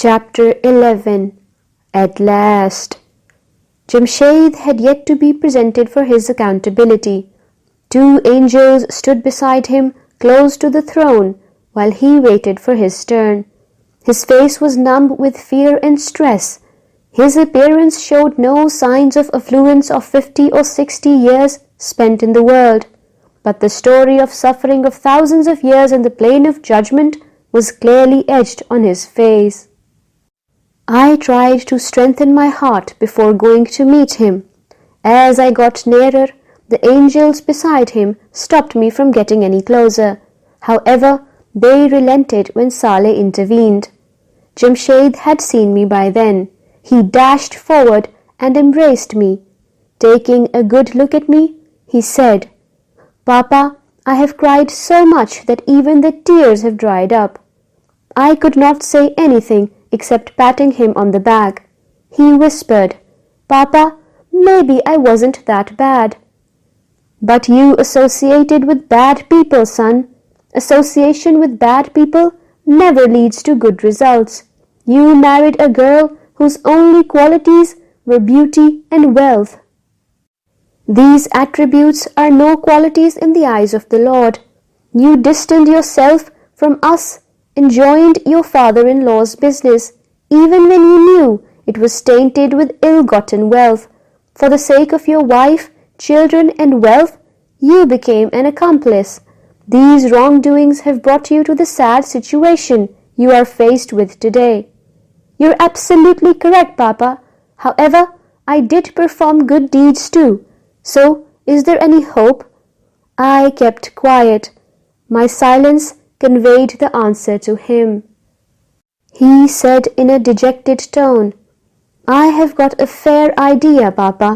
Chapter 11. At last. Jamshed had yet to be presented for his accountability. 2 angels stood beside him, close to the throne, while he waited for his turn. His face was numb with fear and stress. His appearance showed no signs of affluence of 50 or 60 years spent in the world, but the story of suffering of thousands of years in the plane of judgment was clearly etched on his face. I tried to strengthen my heart before going to meet him. As I got nearer, the angels beside him stopped me from getting any closer. However, they relented when Saleh intervened. Jamshed had seen me by then. He dashed forward and embraced me. Taking a good look at me, he said, "Papa, I have cried so much that even the tears have dried up." I could not say anything except patting him on the back. He whispered, "Papa, maybe I wasn't that bad." "But you associated with bad people, son. Association with bad people never leads to good results. You married a girl whose only qualities were beauty and wealth. These attributes are no qualities in the eyes of the Lord. You distanced yourself from us and joined your father-in-law's business, even when you knew it was tainted with ill-gotten wealth. For the sake of your wife, children, and wealth, you became an accomplice. These wrongdoings have brought you to the sad situation you are faced with today." "You're absolutely correct, Papa. However, I did perform good deeds too. So, is there any hope?" I kept quiet. My silence conveyed the answer to him. He said in a dejected tone, "I have got a fair idea, Papa.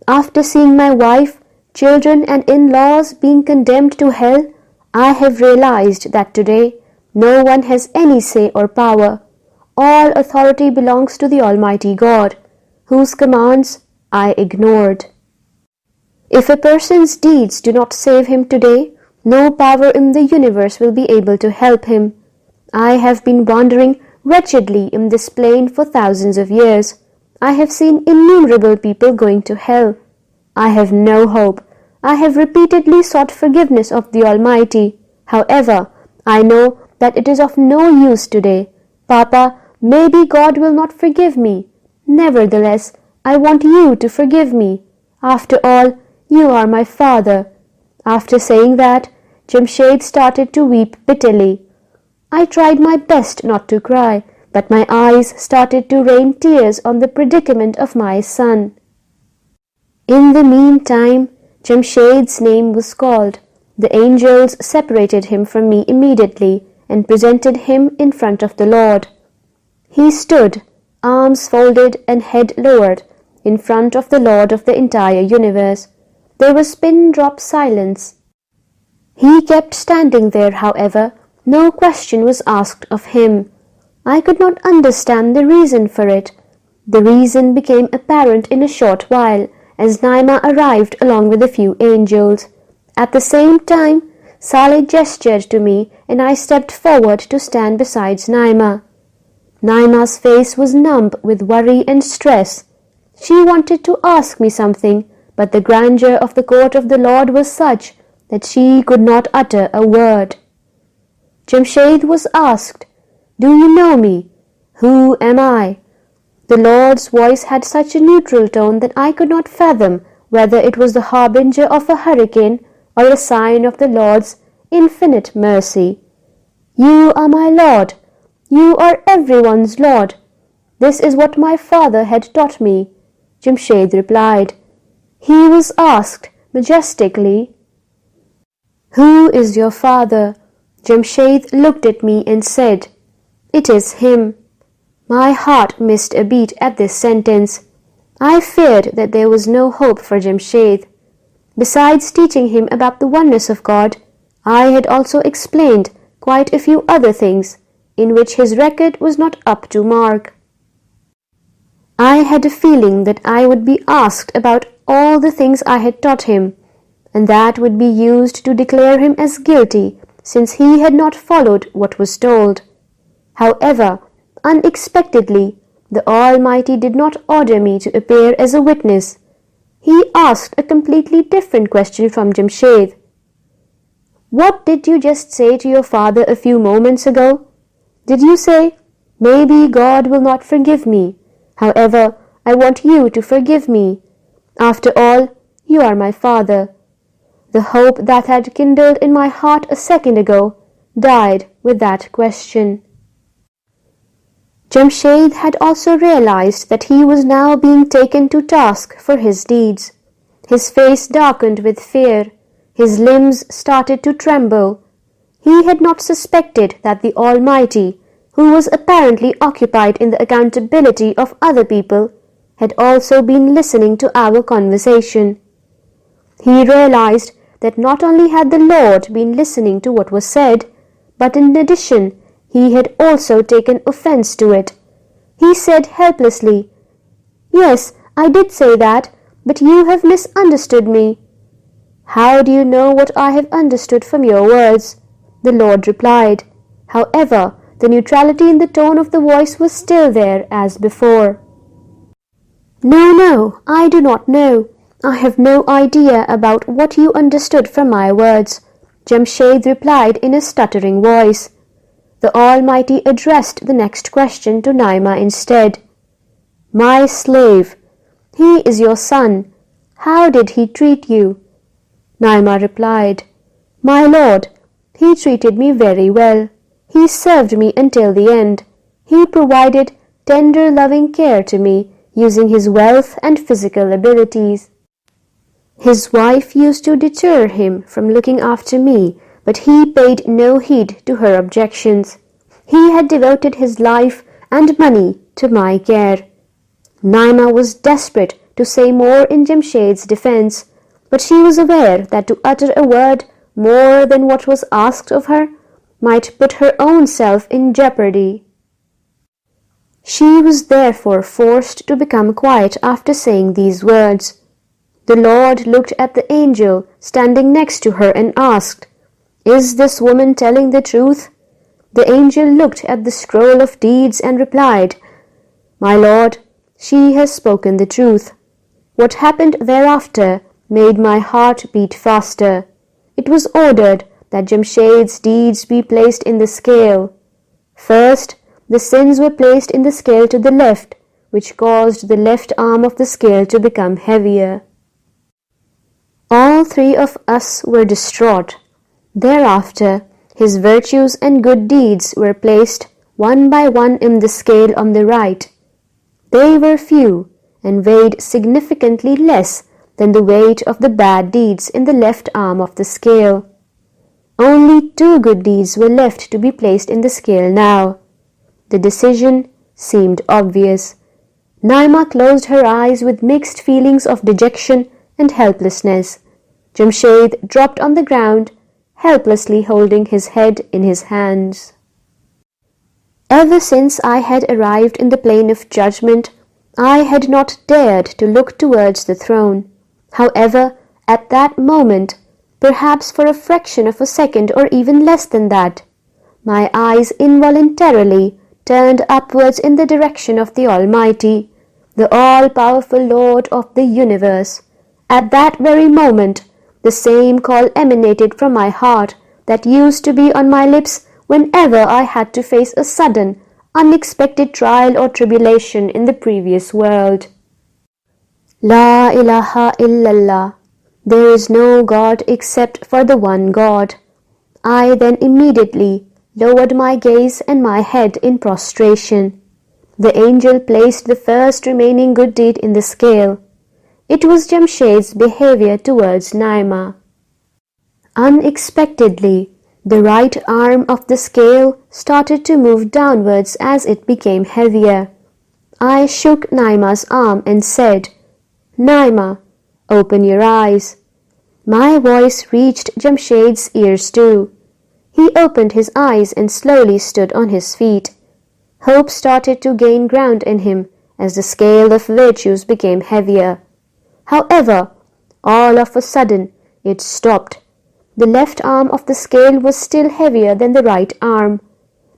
After seeing my wife, children, and in-laws being condemned to hell, I have realized that today no one has any say or power. All authority belongs to the Almighty God, whose commands I ignored. If a person's deeds do not save him today, no power in the universe will be able to help him. I have been wandering wretchedly in this plane for thousands of years. I have seen innumerable people going to hell. I have no hope. I have repeatedly sought forgiveness of the Almighty. However, I know that it is of no use today. Papa, maybe God will not forgive me. Nevertheless, I want you to forgive me. After all, you are my father." After saying that, Jamshed started to weep bitterly. I tried my best not to cry, but my eyes started to rain tears on the predicament of my son. In the meantime, Jamshed's name was called. The angels separated him from me immediately and presented him in front of the Lord. He stood, arms folded and head lowered, in front of the Lord of the entire universe. There was pin-drop silence. He kept standing there, however. No question was asked of him. I could not understand the reason for it. The reason became apparent in a short while, as Naima arrived along with a few angels. At the same time, Saleh gestured to me, and I stepped forward to stand beside Naima. Naima's face was numb with worry and stress. She wanted to ask me something, but the grandeur of the court of the Lord was such that she could not utter a word. Jamshed was asked, "Do you know me? Who am I?" The Lord's voice had such a neutral tone that I could not fathom whether it was the harbinger of a hurricane or a sign of the Lord's infinite mercy. "You are my Lord. You are everyone's Lord. This is what my father had taught me," Jamshed replied. He was asked majestically, "Who is your father?" Jamshed looked at me and said, "It is him." My heart missed a beat at this sentence. I feared that there was no hope for Jamshed. Besides teaching him about the oneness of God, I had also explained quite a few other things in which his record was not up to mark. I had a feeling that I would be asked about all the things I had taught him, and that would be used to declare him as guilty, since he had not followed what was told. However, Unexpectedly, the Almighty did not order me to appear as a witness. He asked a completely different question from Jamshed. What did you just say to your father a few moments ago? Did you say, maybe God will not forgive me. However, I want you to forgive me. After all, you are my father. The hope that had kindled in my heart a second ago died with that question. Jamshed had also realized that he was now being taken to task for his deeds. His face darkened with fear. His limbs started to tremble. He had not suspected that the Almighty, who was apparently occupied in the accountability of other people, had also been listening to our conversation. He realized that not only had the Lord been listening to what was said, but in addition, he had also taken offense to it. He said helplessly, Yes, I did say that, but you have misunderstood me. How do you know what I have understood from your words? The Lord replied. However, the neutrality in the tone of the voice was still there as before. No, I do not know. I have no idea about what you understood from my words, Jamshed replied in a stuttering voice. The Almighty addressed the next question to Naima instead. My slave, he is your son. How did he treat you? Naima replied, My lord, he treated me very well. He served me until the end. He provided tender, loving care to me, using his wealth and physical abilities. His wife used to deter him from looking after me, but he paid no heed to her objections. He had devoted his life and money to my care. Naima was desperate to say more in Jamshed's defense, but she was aware that to utter a word more than what was asked of her might put her own self in jeopardy. She was therefore forced to become quiet after saying these words. The Lord looked at the angel standing next to her and asked, Is this woman telling the truth? The angel looked at the scroll of deeds and replied, My lord, she has spoken the truth. What happened thereafter made my heart beat faster. It was ordered that Jamshed's deeds be placed in the scale. First, the sins were placed in the scale to the left, which caused the left arm of the scale to become heavier. All three of us were distraught. Thereafter, his virtues and good deeds were placed one by one in the scale on the right. They were few and weighed significantly less than the weight of the bad deeds in the left arm of the scale. Only 2 good deeds were left to be placed in the scale now. The decision seemed obvious. Naima closed her eyes with mixed feelings of dejection and helplessness. Jamshed dropped on the ground, helplessly holding his head in his hands. Ever since I had arrived in the plane of judgment, I had not dared to look towards the throne. However, at that moment, perhaps for a fraction of a second or even less than that, my eyes involuntarily turned upwards in the direction of the Almighty, the all-powerful Lord of the universe. At that very moment, the same call emanated from my heart that used to be on my lips whenever I had to face a sudden, unexpected trial or tribulation in the previous world. La ilaha illallah. There is no God except for the one God. I then immediately lowered my gaze and my head in prostration. The angel placed the first remaining good deed in the scale. It was Jamshed's behavior towards Naima. Unexpectedly, the right arm of the scale started to move downwards as it became heavier. I shook Naima's arm and said, Naima, open your eyes. My voice reached Jamshed's ears too. He opened his eyes and slowly stood on his feet. Hope started to gain ground in him as the scale of virtues became heavier. However, all of a sudden, it stopped. The left arm of the scale was still heavier than the right arm.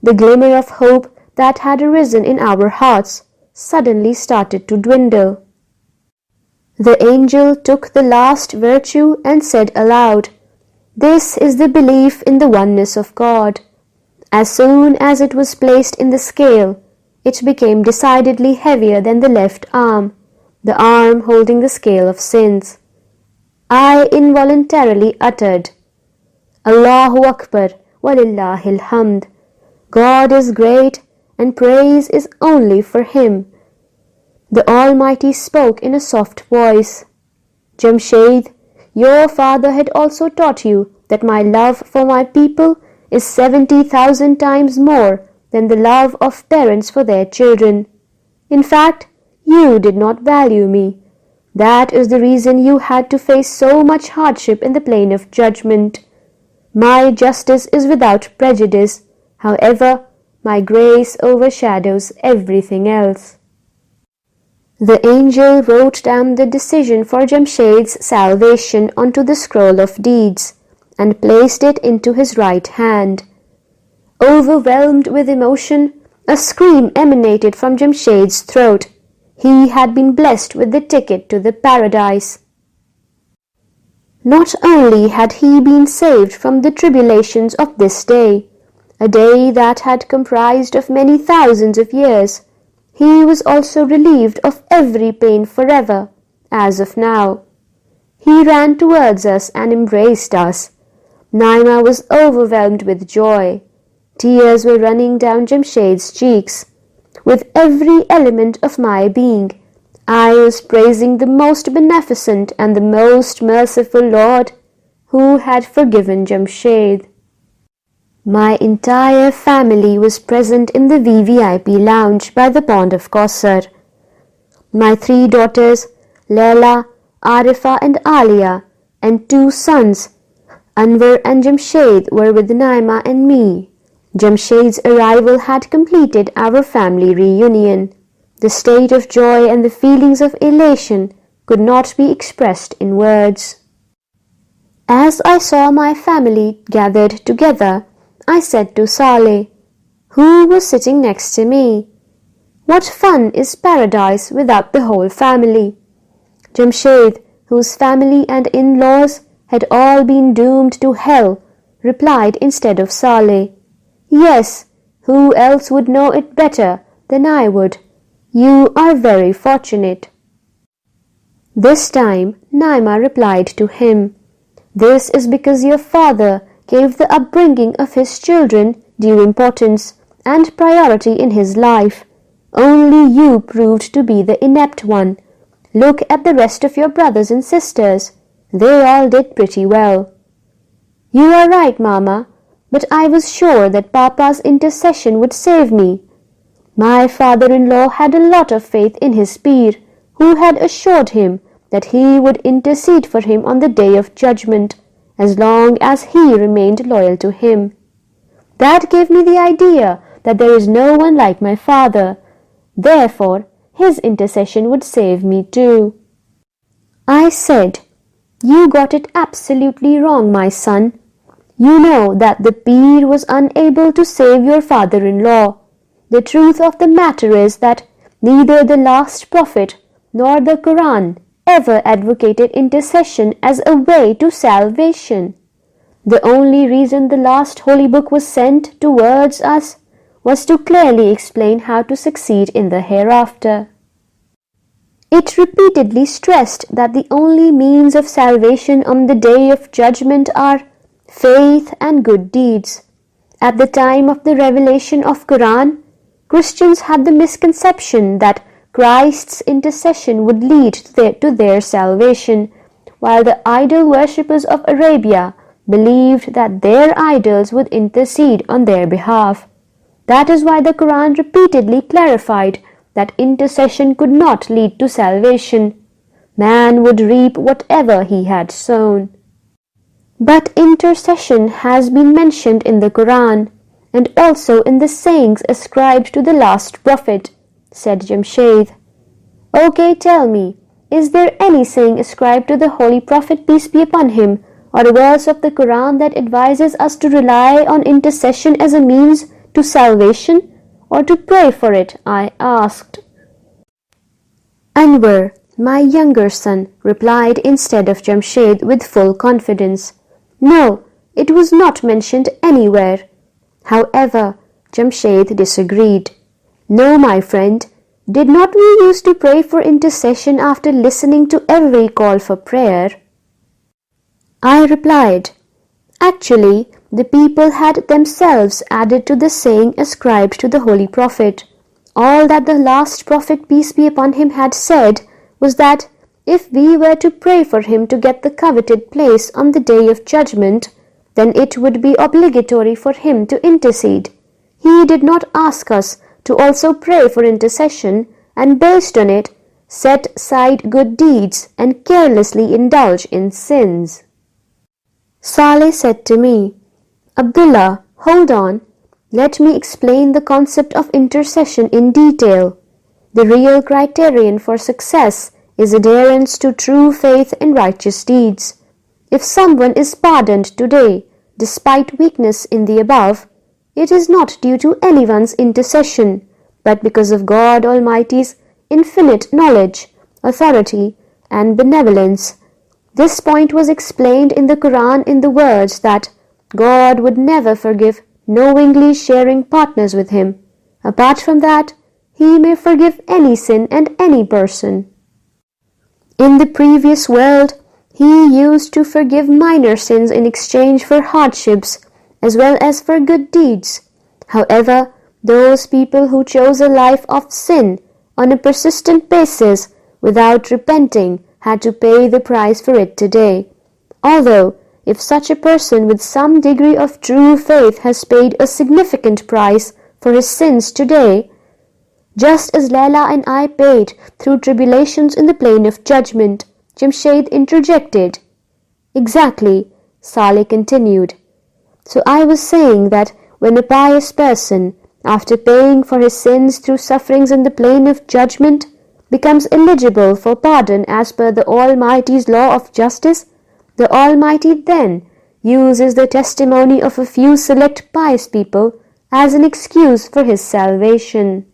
The glimmer of hope that had arisen in our hearts suddenly started to dwindle. The angel took the last virtue and said aloud, "This is the belief in the oneness of God." As soon as it was placed in the scale, it became decidedly heavier than the left arm, the arm holding the scale of sins. I involuntarily uttered, "Allahu Akbar, walillahil hamd." God is great and praise is only for Him. The Almighty spoke in a soft voice, "Jamshed, your father had also taught you that my love for my people is 70,000 times more than the love of parents for their children. In fact, you did not value me. That is the reason you had to face so much hardship in the plane of judgment. My justice is without prejudice. However, my grace overshadows everything else." The angel wrote down the decision for Jamshed's salvation onto the scroll of deeds and placed it into his right hand. Overwhelmed with emotion, a scream emanated from Jamshed's throat. He had been blessed with the ticket to the paradise. Not only had he been saved from the tribulations of this day, a day that had comprised of many thousands of years, he was also relieved of every pain forever, as of now. He ran towards us and embraced us. Naima was overwhelmed with joy. Tears were running down Jamshed's cheeks. With every element of my being, I was praising the most beneficent and the most merciful Lord who had forgiven Jamshed. My entire family was present in the VVIP lounge by the pond of Kausar. My 3 daughters, Laila, Arifa and Alia, and 2 sons, Anwar and Jamshed, were with Naima and me. Jamshed's arrival had completed our family reunion. The state of joy and the feelings of elation could not be expressed in words. As I saw my family gathered together, I said to Saleh, who was sitting next to me, "What fun is paradise without the whole family?" Jamshed, whose family and in-laws had all been doomed to hell, replied instead of Saleh, "Yes, who else would know it better than I would? You are very fortunate." This time Naima replied to him, "This is because your father gave the upbringing of his children due importance and priority in his life. Only you proved to be the inept one. Look at the rest of your brothers and sisters. They all did pretty well." "You are right, Mama, but I was sure that Papa's intercession would save me." My father-in-law had a lot of faith in his Peer, who had assured him that he would intercede for him on the day of judgment, as long as he remained loyal to him. That gave me the idea that there is no one like my father. Therefore, his intercession would save me too. I said, "You got it absolutely wrong, my son. You know that the Peer was unable to save your father-in-law. The truth of the matter is that neither the last prophet nor the Quran ever advocated intercession as a way to salvation. The only reason the last holy book was sent towards us was to clearly explain how to succeed in the hereafter. It repeatedly stressed that the only means of salvation on the day of judgment are faith and good deeds. At the time of the revelation of Quran, Christians had the misconception that Christ's intercession would lead to their salvation, while the idol worshippers of Arabia believed that their idols would intercede on their behalf. That is why the Quran repeatedly clarified that intercession could not lead to salvation. Man would reap whatever he had sown. But intercession has been mentioned in the Quran, and also in the sayings ascribed to the last prophet, said Jamshed. Okay, tell me, is there any saying ascribed to the Holy Prophet, peace be upon him, or a verse of the Quran that advises us to rely on intercession as a means to salvation, or to pray for it?" I asked. Anwar, my younger son, replied instead of Jamshed with full confidence, "No, it was not mentioned anywhere." However, Jamshed disagreed. "No, my friend, did not we used to pray for intercession after listening to every call for prayer?" I replied, "Actually, the people had themselves added to the saying ascribed to the Holy Prophet. All that the last Prophet, peace be upon him, had said was that if we were to pray for him to get the coveted place on the day of judgment, then it would be obligatory for him to intercede. He did not ask us to also pray for intercession and based on it set aside good deeds and carelessly indulge in sins." Saleh said to me, "Abdullah, hold on. Let me explain the concept of intercession in detail. The real criterion for success is adherence to true faith and righteous deeds. If someone is pardoned today, despite weakness in the above, it is not due to anyone's intercession, but because of God Almighty's infinite knowledge, authority, and benevolence. This point was explained in the Quran in the words that God would never forgive knowingly sharing partners with him. Apart from that, he may forgive any sin and any person. In the previous world, he used to forgive minor sins in exchange for hardships as well as for good deeds. However, those people who chose a life of sin on a persistent basis without repenting had to pay the price for it today. Although, if such a person with some degree of true faith has paid a significant price for his sins today, just as Layla and I paid through tribulations in the plain of judgment, Jamshed interjected. "Exactly," Saleh continued. "So I was saying that when a pious person, after paying for his sins through sufferings in the plain of judgment, becomes eligible for pardon as per the Almighty's law of justice, the Almighty then uses the testimony of a few select pious people as an excuse for his salvation.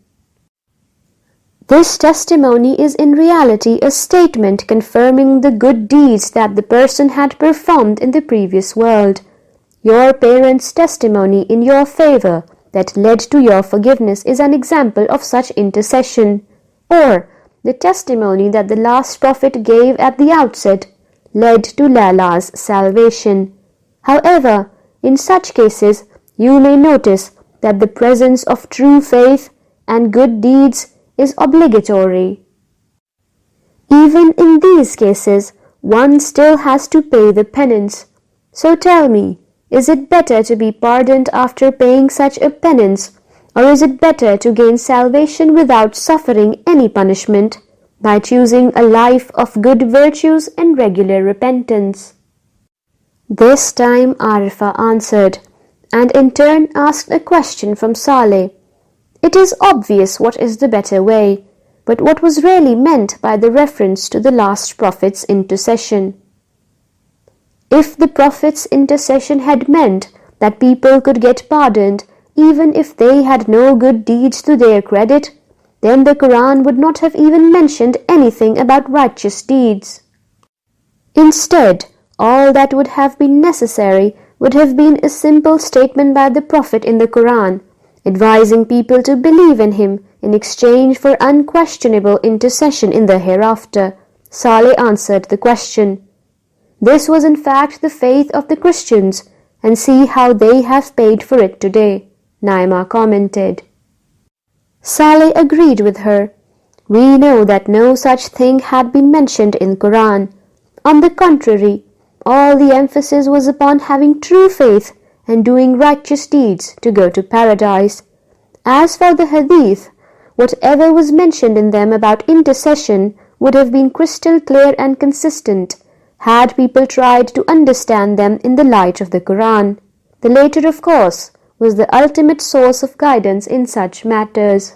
This testimony is in reality a statement confirming the good deeds that the person had performed in the previous world. Your parents' testimony in your favor that led to your forgiveness is an example of such intercession, or the testimony that the last prophet gave at the outset led to Lala's salvation. However, in such cases, you may notice that the presence of true faith and good deeds is obligatory. Even in these cases, one still has to pay the penance. So tell me, is it better to be pardoned after paying such a penance, or is it better to gain salvation without suffering any punishment by choosing a life of good virtues and regular repentance?" This time Arifa answered, and in turn asked a question from Saleh. It is obvious what is the better way, but what was really meant by the reference to the last prophet's intercession? If the prophet's intercession had meant that people could get pardoned even if they had no good deeds to their credit, then the Quran would not have even mentioned anything about righteous deeds. Instead, all that would have been necessary would have been a simple statement by the Prophet in the Quran, advising people to believe in him in exchange for unquestionable intercession in the hereafter. Saleh answered the question. This was in fact the faith of the Christians, and see how they have paid for it today, Naima commented. Saleh agreed with her. We know that no such thing had been mentioned in Quran. On the contrary, all the emphasis was upon having true faith and doing righteous deeds to go to paradise. As for the hadith, whatever was mentioned in them about intercession would have been crystal clear and consistent had people tried to understand them in the light of the Quran. The latter, of course, was the ultimate source of guidance in such matters.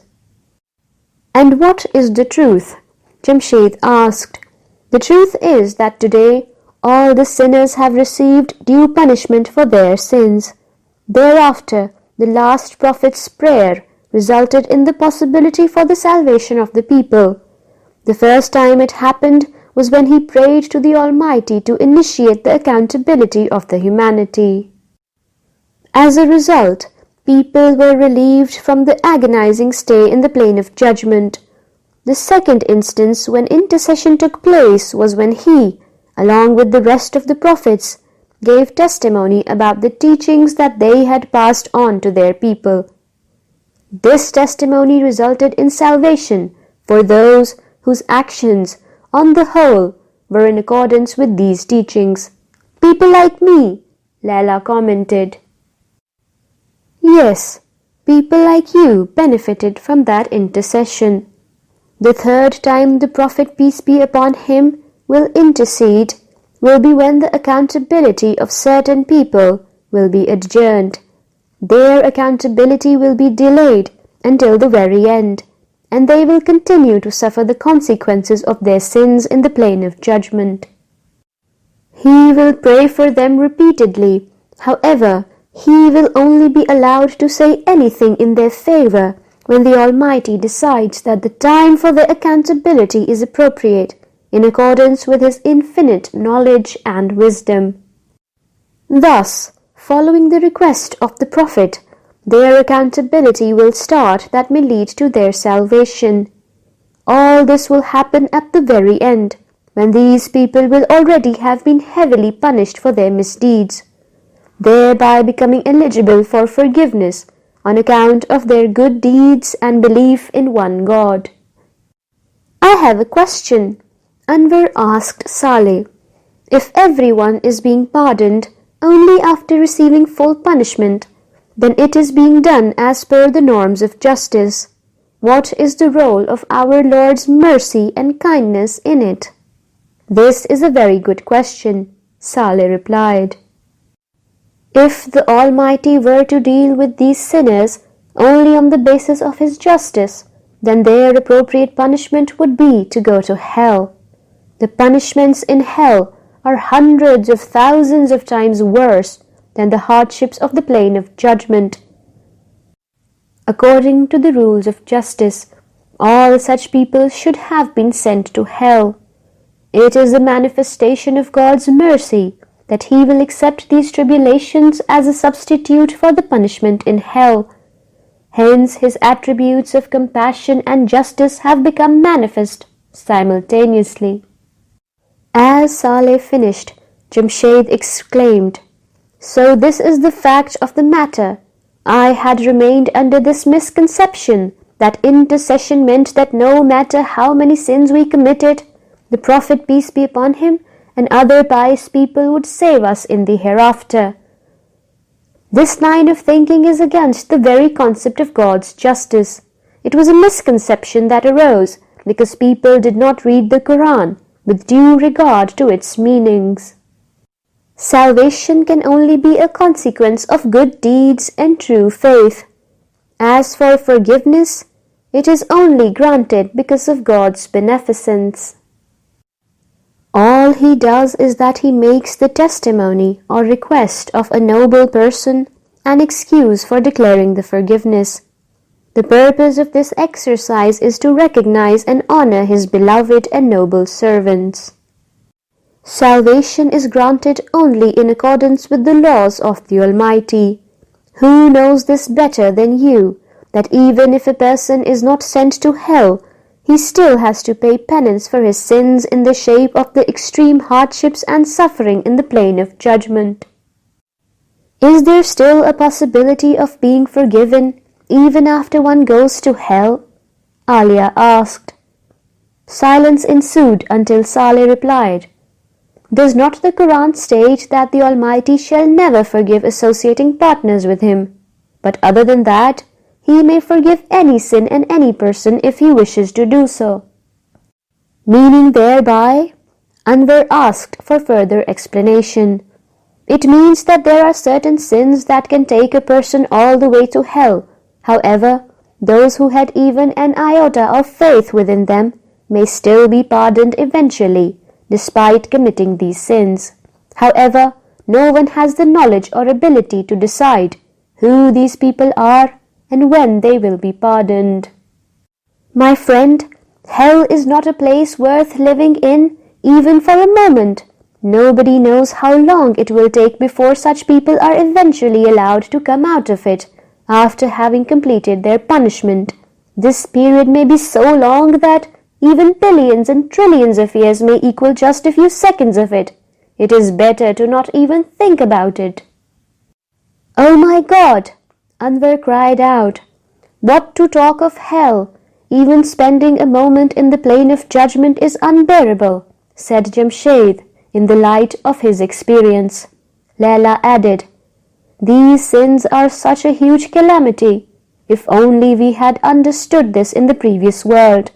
And what is the truth? Jamshed asked. The truth is that today all the sinners have received due punishment for their sins. Thereafter, the last prophet's prayer resulted in the possibility for the salvation of the people. The first time it happened was when he prayed to the Almighty to initiate the accountability of the humanity. As a result, people were relieved from the agonizing stay in the plane of judgment. The second instance when intercession took place was when he, along with the rest of the prophets, gave testimony about the teachings that they had passed on to their people. This testimony resulted in salvation for those whose actions, on the whole, were in accordance with these teachings. People like me, Laila commented. Yes, people like you benefited from that intercession. The third time the Prophet, peace be upon him, will intercede will be when the accountability of certain people will be adjourned. Their accountability will be delayed until the very end, and they will continue to suffer the consequences of their sins in the plane of judgment. He will pray for them repeatedly. However, he will only be allowed to say anything in their favor when the Almighty decides that the time for their accountability is appropriate, in accordance with His infinite knowledge and wisdom. Thus, following the request of the Prophet, their accountability will start that may lead to their salvation. All this will happen at the very end, when these people will already have been heavily punished for their misdeeds, thereby becoming eligible for forgiveness on account of their good deeds and belief in one God. I have a question, Anwar asked Saleh. If everyone is being pardoned only after receiving full punishment, then it is being done as per the norms of justice. What is the role of our Lord's mercy and kindness in it? This is a very good question, Saleh replied. If the Almighty were to deal with these sinners only on the basis of His justice, then their appropriate punishment would be to go to hell. The punishments in hell are hundreds of thousands of times worse than the hardships of the plane of judgment. According to the rules of justice, all such people should have been sent to hell. It is a manifestation of God's mercy that He will accept these tribulations as a substitute for the punishment in hell. Hence, His attributes of compassion and justice have become manifest simultaneously. As Saleh finished, Jamshed exclaimed, "So this is the fact of the matter. I had remained under this misconception that intercession meant that no matter how many sins we committed, the Prophet, peace be upon him, and other pious people would save us in the hereafter. This line of thinking is against the very concept of God's justice. It was a misconception that arose because people did not read the Quran with due regard to its meanings. Salvation can only be a consequence of good deeds and true faith. As for forgiveness, it is only granted because of God's beneficence. All He does is that He makes the testimony or request of a noble person an excuse for declaring the forgiveness. The purpose of this exercise is to recognize and honor His beloved and noble servants. Salvation is granted only in accordance with the laws of the Almighty. Who knows this better than you, that even if a person is not sent to hell, he still has to pay penance for his sins in the shape of the extreme hardships and suffering in the plane of judgment? Is there still a possibility of being forgiven even after one goes to hell? Alia asked. Silence ensued until Saleh replied, Does not the Quran state that the Almighty shall never forgive associating partners with Him? But other than that, He may forgive any sin and any person if He wishes to do so. Meaning thereby, Anwar asked for further explanation. It means that there are certain sins that can take a person all the way to hell. However, those who had even an iota of faith within them may still be pardoned eventually, despite committing these sins. However, no one has the knowledge or ability to decide who these people are and when they will be pardoned. My friend, hell is not a place worth living in, even for a moment. Nobody knows how long it will take before such people are eventually allowed to come out of it after having completed their punishment. This period may be so long that even billions and trillions of years may equal just a few seconds of it. It is better to not even think about it. Oh my God! Anwar cried out. What to talk of hell? Even spending a moment in the plane of judgment is unbearable, said Jamshed in the light of his experience. Laila added, These sins are such a huge calamity. If only we had understood this in the previous world.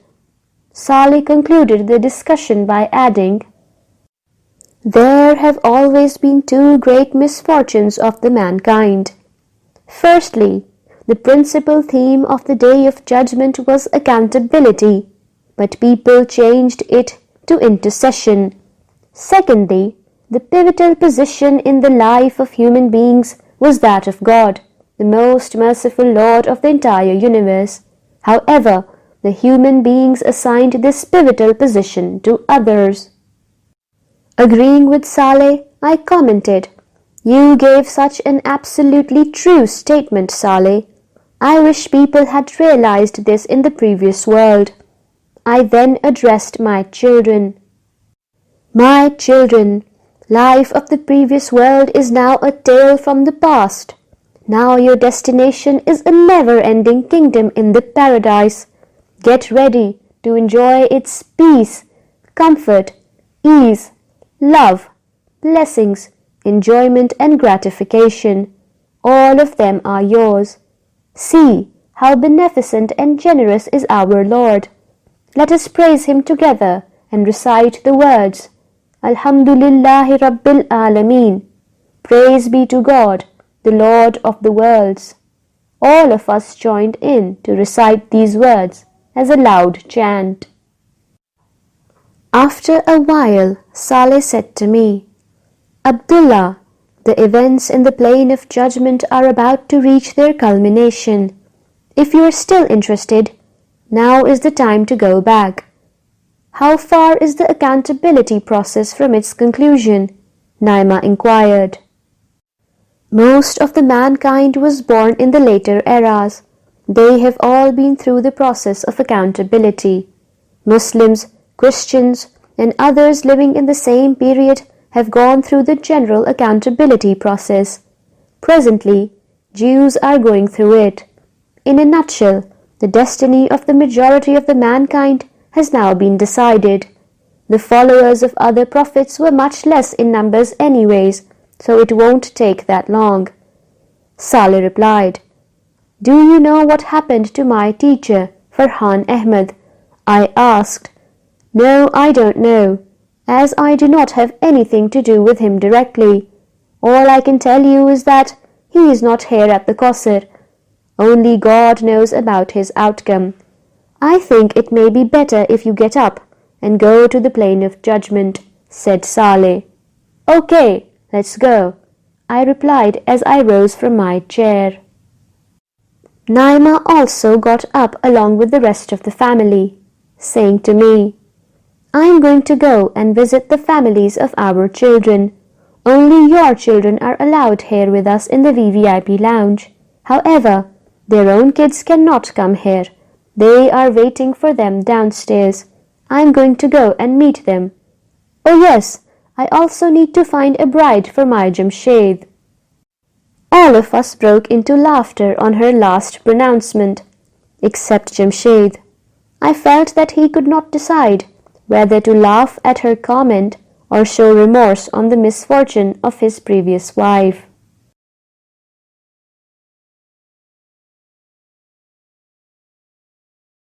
Saleh concluded the discussion by adding, There have always been two great misfortunes of the mankind. Firstly, the principal theme of the Day of Judgment was accountability, but people changed it to intercession. Secondly, the pivotal position in the life of human beings was that of God, the most merciful Lord of the entire universe. However, the human beings assigned this pivotal position to others. Agreeing with Saleh, I commented, You gave such an absolutely true statement, Saleh. I wish people had realized this in the previous world. I then addressed my children. My children, life of the previous world is now a tale from the past. Now your destination is a never-ending kingdom in the paradise. Get ready to enjoy its peace, comfort, ease, love, blessings, enjoyment and gratification. All of them are yours. See how beneficent and generous is our Lord. Let us praise Him together and recite the words, Alhamdulillahi Rabbil Alameen. Praise be to God, the Lord of the worlds. All of us joined in to recite these words as a loud chant. After a while, Saleh said to me, Abdullah, the events in the plane of judgment are about to reach their culmination. If you are still interested, now is the time to go back. How far is the accountability process from its conclusion? Naima inquired. Most of the mankind was born in the later eras. They have all been through the process of accountability. Muslims, Christians, and others living in the same period have gone through the general accountability process. Presently, Jews are going through it. In a nutshell, the destiny of the majority of the mankind has now been decided. The followers of other prophets were much less in numbers anyways, so it won't take that long. Saleh replied, Do you know what happened to my teacher, Farhan Ahmed? I asked. No, I don't know, as I do not have anything to do with him directly. All I can tell you is that he is not here at the Qasr. Only God knows about his outcome. I think it may be better if you get up and go to the plane of judgment, said Saleh. Okay, let's go, I replied as I rose from my chair. Naima also got up along with the rest of the family, saying to me, I am going to go and visit the families of our children. Only your children are allowed here with us in the VVIP lounge. However, their own kids cannot come here. They are waiting for them downstairs. I am going to go and meet them. Oh yes, I also need to find a bride for my Jamshed. All of us broke into laughter on her last pronouncement, except Jamshed. I felt that he could not decide whether to laugh at her comment or show remorse on the misfortune of his previous wife.